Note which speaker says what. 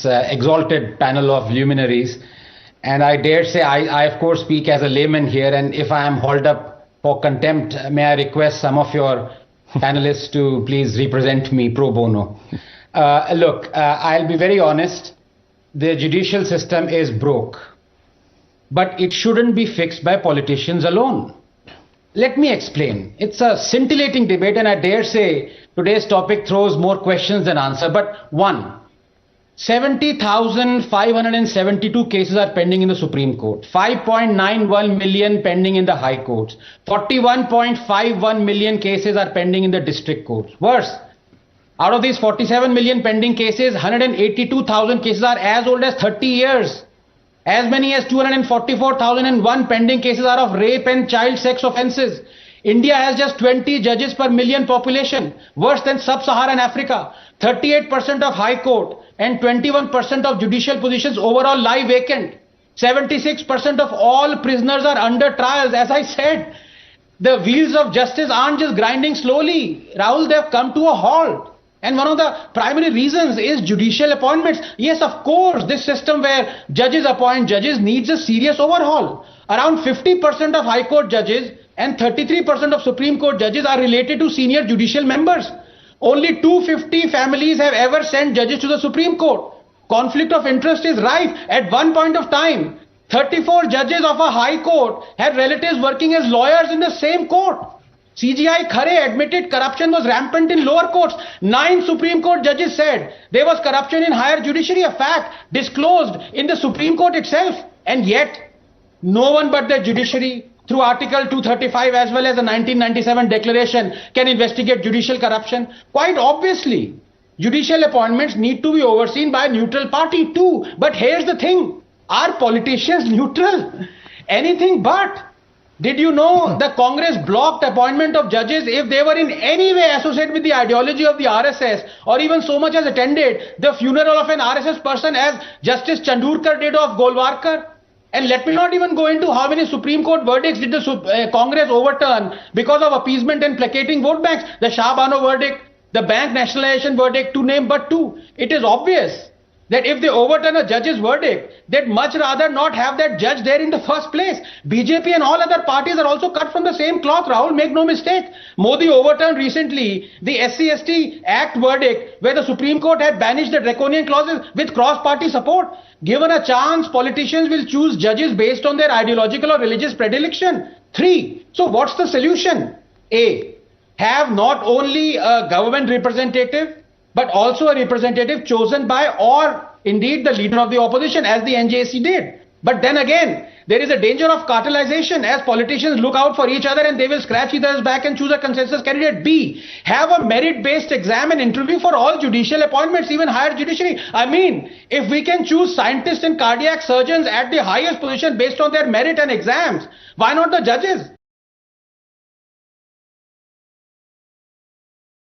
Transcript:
Speaker 1: this exalted panel of luminaries. And I dare say, I of course speak as a layman here, and if I am hauled up for contempt, may I request some of your panelists to please represent me pro bono. Look, I'll be very honest, the judicial system is broke, but it shouldn't be fixed by politicians alone. Let me explain. It's a scintillating debate, and I dare say today's topic throws more questions than answers. But one, 70,572 cases are pending in the Supreme Court, 5.91 million pending in the High Courts, 41.51 million cases are pending in the district courts. Worse, out of these 47 million pending cases, 182,000 cases are as old as 30 years. As many as 244,001 pending cases are of rape and child sex offences. India has just 20 judges per million population, worse than sub-Saharan Africa. 38% of High Court and 21% of judicial positions overall lie vacant. 76% of all prisoners are under trials. As I said, the wheels of justice aren't just grinding slowly. Rahul, they've come to a halt. And one of the primary reasons is judicial appointments. Yes, of course, this system where judges appoint judges needs a serious overhaul. Around 50% of High Court judges and 33% of Supreme Court judges are related to senior judicial members. Only 250 families have ever sent judges to the Supreme Court. Conflict of interest is rife. At one point of time, 34 judges of a High Court had relatives working as lawyers in the same court. CGI Khare admitted corruption was rampant in lower courts. 9 Supreme Court judges said there was corruption in higher judiciary, a fact disclosed in the Supreme Court itself. And yet, no one but the judiciary, through Article 235 as well as the 1997 declaration, can investigate judicial corruption. Quite obviously, judicial appointments need to be overseen by a neutral party too. But here's the thing, are politicians neutral? Anything but. Did you know the Congress blocked appointment of judges if they were in any way associated with the ideology of the RSS, or even so much as attended the funeral of an RSS person as Justice Chandurkar did of Golwarkar? And let me not even go into how many Supreme Court verdicts did the Congress overturn because of appeasement and placating vote banks. The Shah Bano verdict, the bank nationalization verdict, to name but two. It is obvious that if they overturn a judge's verdict, they'd much rather not have that judge there in the first place. BJP and all other parties are also cut from the same cloth, Rahul, make no mistake. Modi overturned recently the SC/ST Act verdict where the Supreme Court had banished the draconian clauses with cross-party support. Given a chance, politicians will choose judges based on their ideological or religious predilection. 3. So what's the solution? A. Have not only a government representative, but also a representative chosen by or indeed the leader of the opposition, as the NJC did. But then again, there is a danger of cartelization as politicians look out for each other and they will scratch each other's back and choose a consensus candidate. B. Have a merit-based exam and interview for all judicial appointments, even higher judiciary. I mean, if we can choose scientists and cardiac surgeons at the highest position based on their merit and exams, why not the judges?